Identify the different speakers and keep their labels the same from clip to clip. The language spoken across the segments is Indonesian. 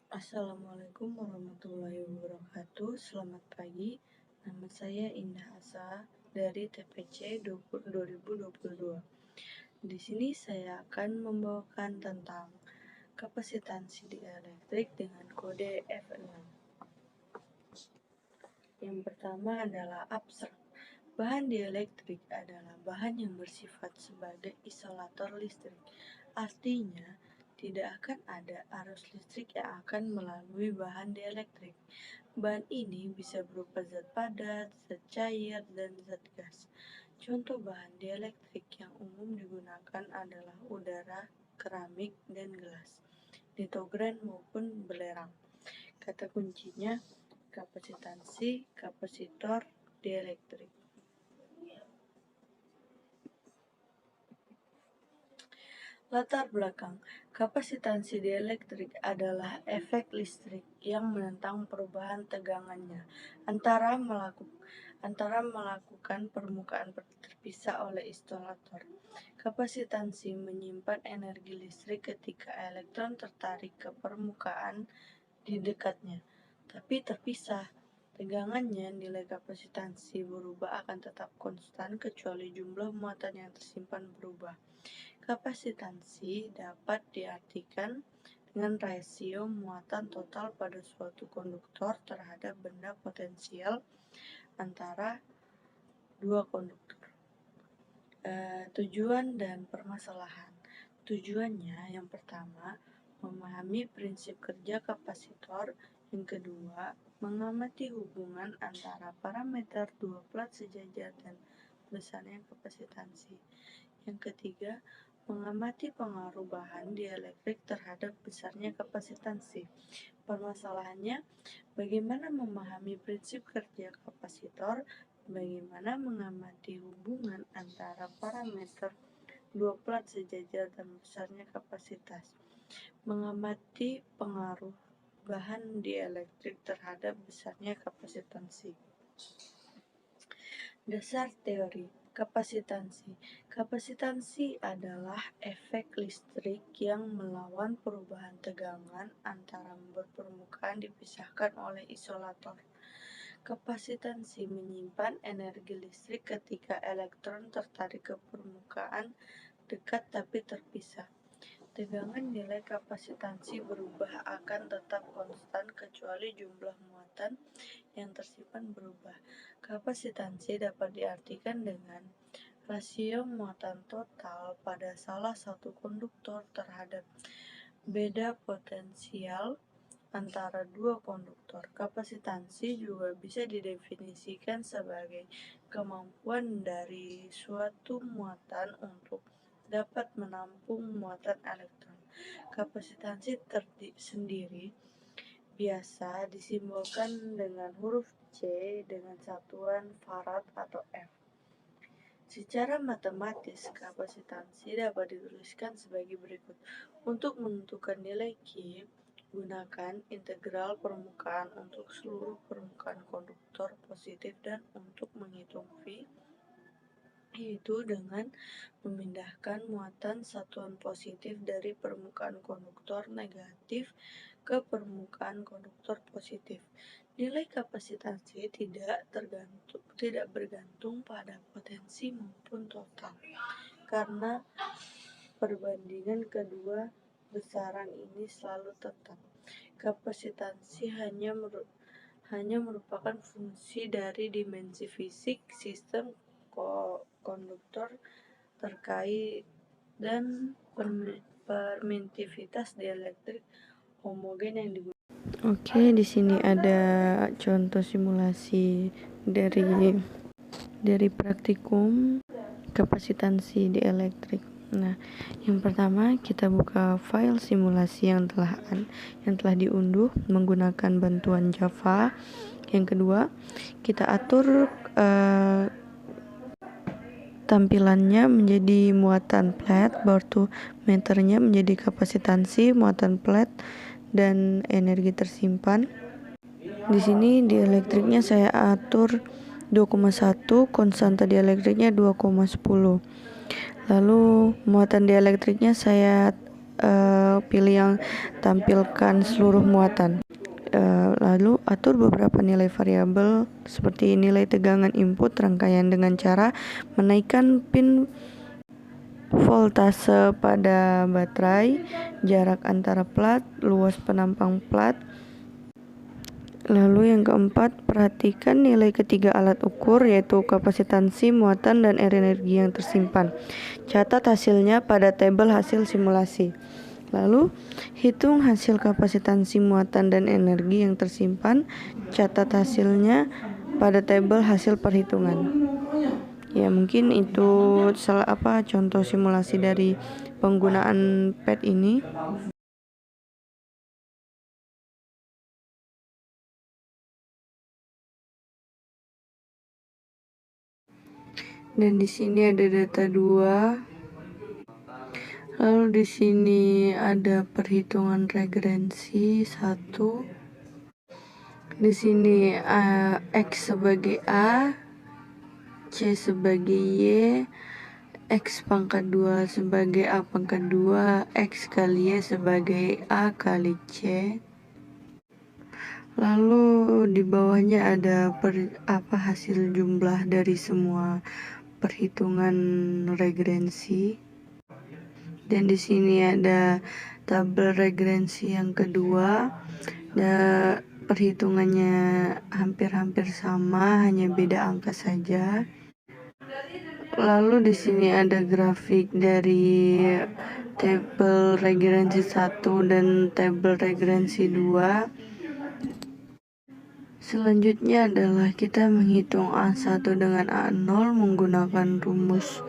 Speaker 1: Assalamualaikum warahmatullahi wabarakatuh. Selamat pagi. Nama saya Indah Asa dari TPC 2022. Di sini saya akan membawakan tentang kapasitansi dieelektrik dengan kode F6. Yang pertama adalah abstrak. Bahan dieelektrik adalah bahan yang bersifat sebagai isolator listrik. Artinya, tidak akan ada arus listrik yang akan melalui bahan dieelektrik. Bahan ini bisa berupa zat padat, zat cair, dan zat gas. Contoh bahan dieelektrik yang umum digunakan adalah udara, keramik, dan gelas, nitogran maupun belerang. Kata kuncinya kapasitansi, kapasitor, dieelektrik. Latar belakang kapasitansi dieelektrik adalah efek listrik yang menentang perubahan tegangannya antara melakukan permukaan terpisah oleh isolator. Kapasitansi menyimpan energi listrik ketika elektron tertarik ke permukaan di dekatnya, tapi terpisah. Tegangannya, nilai kapasitansi berubah akan tetap konstan kecuali jumlah muatan yang tersimpan berubah. Kapasitansi dapat diartikan dengan rasio muatan total pada suatu konduktor terhadap benda potensial antara dua konduktor. Tujuan dan permasalahan. Tujuannya yang pertama, memahami prinsip kerja kapasitor. Yang kedua, mengamati hubungan antara parameter dua plat sejajar dan besarnya kapasitansi. Yang ketiga, mengamati pengaruh bahan dieelektrik terhadap besarnya kapasitansi. Permasalahannya, bagaimana memahami prinsip kerja kapasitor, bagaimana mengamati hubungan antara parameter dua plat sejajar dan besarnya kapasitas, mengamati pengaruh bahan dieelektrik terhadap besarnya kapasitansi. Dasar teori kapasitansi. Kapasitansi adalah efek listrik yang melawan perubahan tegangan antara permukaan dipisahkan oleh isolator. Kapasitansi menyimpan energi listrik ketika elektron tertarik ke permukaan dekat tapi terpisah. Tegangan nilai kapasitansi berubah akan tetap konstan kecuali jumlah muatan yang tersimpan berubah. Kapasitansi dapat diartikan dengan rasio muatan total pada salah satu konduktor terhadap beda potensial antara dua konduktor. Kapasitansi juga bisa didefinisikan sebagai kemampuan dari suatu muatan untuk dapat menampung muatan elektron. Kapasitansi sendiri biasa disimbolkan dengan huruf C dengan satuan farad atau F. Secara matematis, kapasitansi dapat dituliskan sebagai berikut. Untuk menentukan nilai Q, gunakan integral permukaan untuk seluruh permukaan konduktor positif dan untuk menghitung V, yaitu dengan memindahkan muatan satuan positif dari permukaan konduktor negatif ke permukaan konduktor positif. Nilai kapasitansi tidak bergantung pada potensi maupun total, karena perbandingan kedua besaran ini selalu tetap. Kapasitansi hanya merupakan fungsi dari dimensi fisik sistem konduktor terkait dan permitivitas dieelektrik homogen yang digunakan. Oke, di sini ada contoh simulasi dari praktikum kapasitansi dieelektrik. Nah, yang pertama kita buka file simulasi yang telah diunduh menggunakan bantuan Java. Yang kedua, kita atur tampilannya menjadi muatan plat, baru meternya menjadi kapasitansi, muatan plat, dan energi tersimpan. Di sini dieelektriknya saya atur 2,1, konstanta dieelektriknya 2,10. Lalu muatan dieelektriknya saya pilih yang tampilkan seluruh muatan. Lalu atur beberapa nilai variabel seperti nilai tegangan input rangkaian dengan cara menaikkan pin voltase pada baterai, jarak antara plat, luas penampang plat. Lalu yang keempat, perhatikan nilai ketiga alat ukur yaitu kapasitansi, muatan, dan energi yang tersimpan. Catat hasilnya pada tabel hasil simulasi. Lalu, hitung hasil kapasitansi, muatan, dan energi yang tersimpan. Catat hasilnya pada tabel hasil perhitungan. Ya, mungkin itu contoh simulasi dari penggunaan pad ini. Dan di sini ada data 2. Lalu di sini ada perhitungan regrensi 1. Di sini X sebagai A, C sebagai Y, X pangkat 2 sebagai A pangkat 2, X kali Y sebagai A kali C. Lalu di bawahnya ada hasil jumlah dari semua perhitungan regrensi. Dan di sini ada tabel regrensi yang kedua. Perhitungannya hampir-hampir sama, hanya beda angka saja. Lalu di sini ada grafik dari tabel regrensi 1 dan tabel regrensi 2. Selanjutnya adalah kita menghitung A1 dengan A0 menggunakan rumus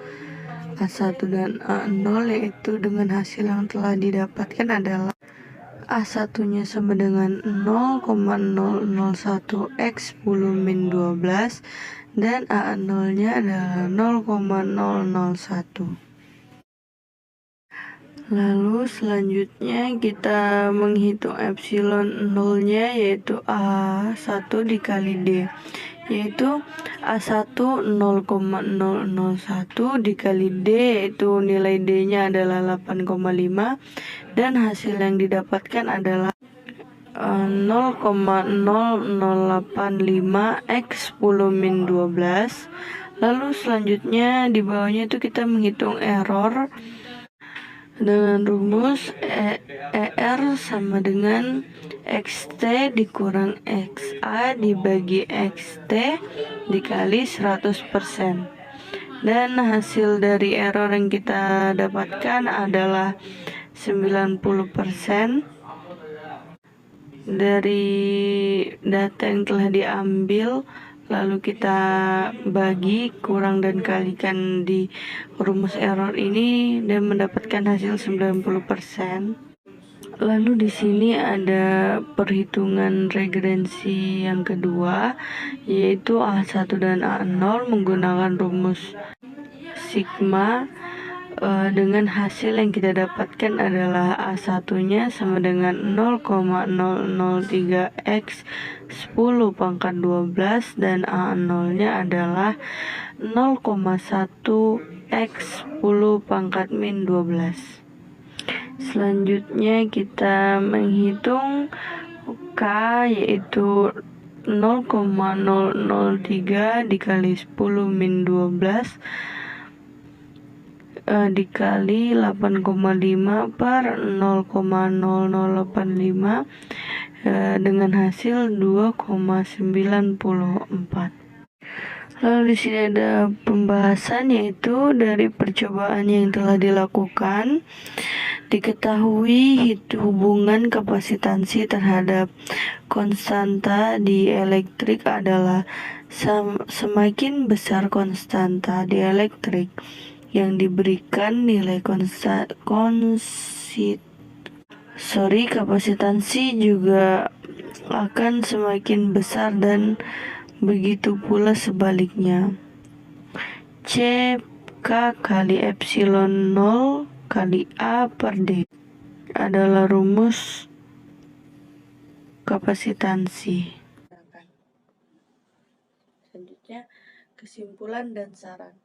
Speaker 1: A1 dan A0, yaitu dengan hasil yang telah didapatkan adalah A1-nya sama dengan 0,001 X 10-12 dan A0-nya adalah 0,001. Lalu selanjutnya kita menghitung epsilon 0-nya yaitu A1 dikali D, yaitu A1 0,001 dikali D, yaitu nilai D-nya adalah 8,5 dan hasil yang didapatkan adalah 0,0085 X 10-12. Lalu selanjutnya di bawahnya itu kita menghitung error dengan rumus ER sama dengan XT dikurang XA dibagi XT dikali 100%. Dan hasil dari error yang kita dapatkan adalah 90% dari data yang telah diambil. Lalu kita bagi, kurang dan kalikan di rumus error ini dan mendapatkan hasil 90%. Lalu di sini ada perhitungan regrensi yang kedua, yaitu A1 dan A0 menggunakan rumus sigma. Dengan hasil yang kita dapatkan adalah A1-nya sama dengan 0,003 X 10 pangkat 12 dan A0-nya adalah 0,1 X 10 pangkat min 12. Selanjutnya kita menghitung K, yaitu 0,003 dikali 10 min 12 dikali 8,5 per 0,0085 dengan hasil 2,94. Lalu di sini ada pembahasan, yaitu dari percobaan yang telah dilakukan diketahui hubungan kapasitansi terhadap konstanta di elektrik adalah semakin besar konstanta di elektrik yang diberikan nilai kapasitansi juga akan semakin besar dan begitu pula sebaliknya. C K kali epsilon 0 kali A per D adalah rumus kapasitansi. Selanjutnya kesimpulan dan saran.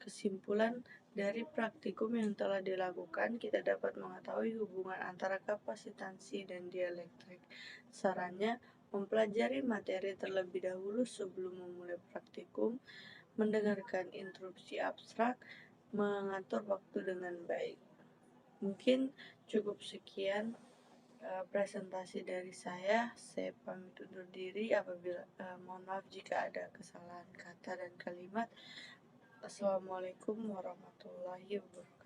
Speaker 1: Kesimpulan, Dari praktikum yang telah dilakukan, kita dapat mengetahui hubungan antara kapasitansi dan dielektrik. Sarannya, mempelajari materi terlebih dahulu sebelum memulai praktikum, mendengarkan interupsi abstrak, mengatur waktu dengan baik. Mungkin cukup sekian presentasi dari saya. Saya pamit undur diri apabila mohon maaf jika ada kesalahan kata dan kalimat. Assalamualaikum warahmatullahi wabarakatuh.